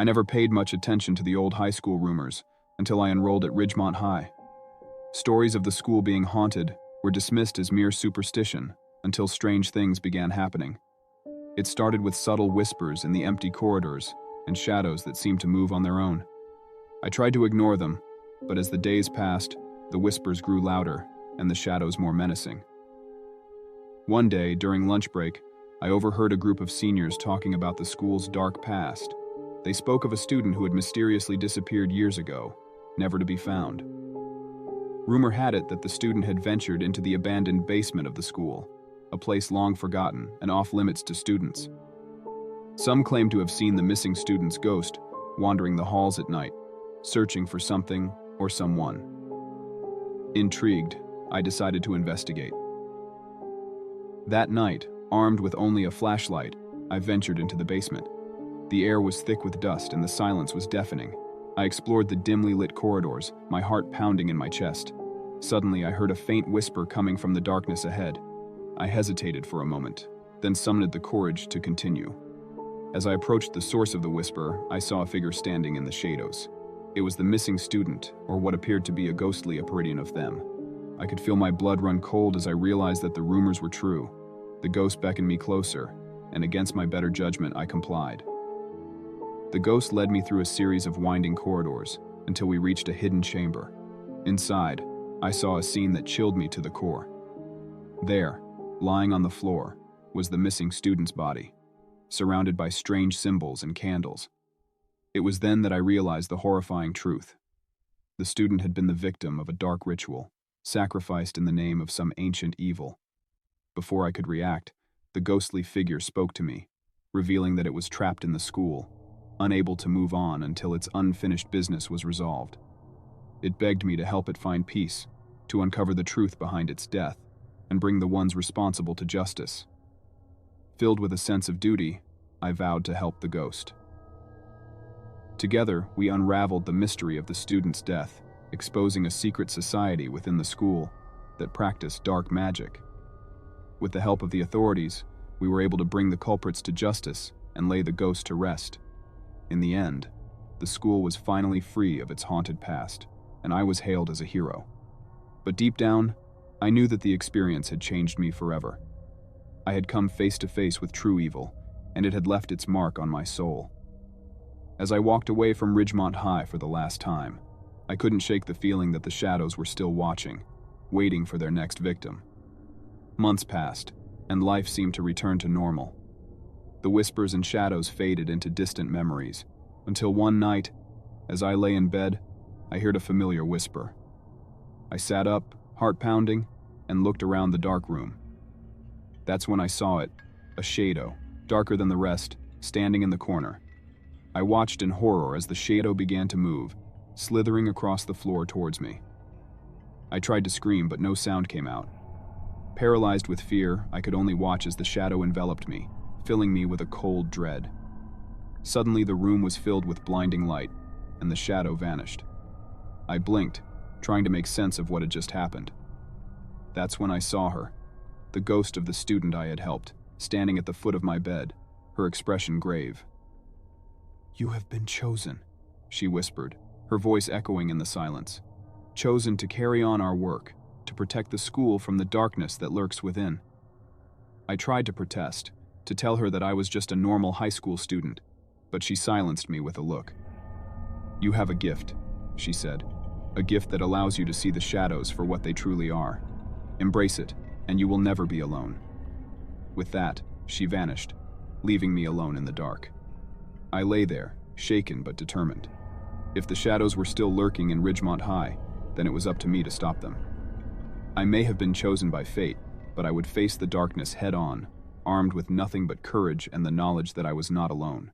I never paid much attention to the old high school rumors until I enrolled at Ridgemont High. Stories of the school being haunted were dismissed as mere superstition until strange things began happening. It started with subtle whispers in the empty corridors and shadows that seemed to move on their own. I tried to ignore them, but as the days passed, the whispers grew louder and the shadows more menacing. One day, during lunch break, I overheard a group of seniors talking about the school's dark past. They spoke of a student who had mysteriously disappeared years ago, never to be found. Rumor had it that the student had ventured into the abandoned basement of the school, a place long forgotten and off-limits to students. Some claim to have seen the missing student's ghost wandering the halls at night, searching for something or someone. Intrigued, I decided to investigate. That night, armed with only a flashlight, I ventured into the basement. The air was thick with dust and the silence was deafening. I explored the dimly lit corridors, my heart pounding in my chest. Suddenly, I heard a faint whisper coming from the darkness ahead. I hesitated for a moment, then summoned the courage to continue. As I approached the source of the whisper, I saw a figure standing in the shadows. It was the missing student, or what appeared to be a ghostly apparition of them. I could feel my blood run cold as I realized that the rumors were true. The ghost beckoned me closer, and against my better judgment, I complied. The ghost led me through a series of winding corridors until we reached a hidden chamber. Inside, I saw a scene that chilled me to the core. There, lying on the floor, was the missing student's body, surrounded by strange symbols and candles. It was then that I realized the horrifying truth. The student had been the victim of a dark ritual, sacrificed in the name of some ancient evil. Before I could react, the ghostly figure spoke to me, revealing that it was trapped in the school, unable to move on until its unfinished business was resolved. It begged me to help it find peace, to uncover the truth behind its death, and bring the ones responsible to justice. Filled with a sense of duty, I vowed to help the ghost. Together, we unraveled the mystery of the student's death, exposing a secret society within the school that practiced dark magic. With the help of the authorities, we were able to bring the culprits to justice and lay the ghost to rest. In the end, the school was finally free of its haunted past, and I was hailed as a hero. But deep down, I knew that the experience had changed me forever. I had come face to face with true evil, and it had left its mark on my soul. As I walked away from Ridgemont High for the last time, I couldn't shake the feeling that the shadows were still watching, waiting for their next victim. Months passed, and life seemed to return to normal. The whispers and shadows faded into distant memories, until one night, as I lay in bed, I heard a familiar whisper. I sat up, heart pounding, and looked around the dark room. That's when I saw it, a shadow, darker than the rest, standing in the corner. I watched in horror as the shadow began to move, slithering across the floor towards me. I tried to scream, but no sound came out. Paralyzed with fear, I could only watch as the shadow enveloped me, filling me with a cold dread. Suddenly, the room was filled with blinding light, and the shadow vanished. I blinked, trying to make sense of what had just happened. That's when I saw her, the ghost of the student I had helped, standing at the foot of my bed, her expression grave. "You have been chosen," she whispered, her voice echoing in the silence. "Chosen to carry on our work, to protect the school from the darkness that lurks within." I tried to protest, to tell her that I was just a normal high school student, but she silenced me with a look. "You have a gift," she said, "a gift that allows you to see the shadows for what they truly are. Embrace it, and you will never be alone." With that, she vanished, leaving me alone in the dark. I lay there, shaken but determined. If the shadows were still lurking in Ridgemont High, then it was up to me to stop them. I may have been chosen by fate, but I would face the darkness head-on, armed with nothing but courage and the knowledge that I was not alone.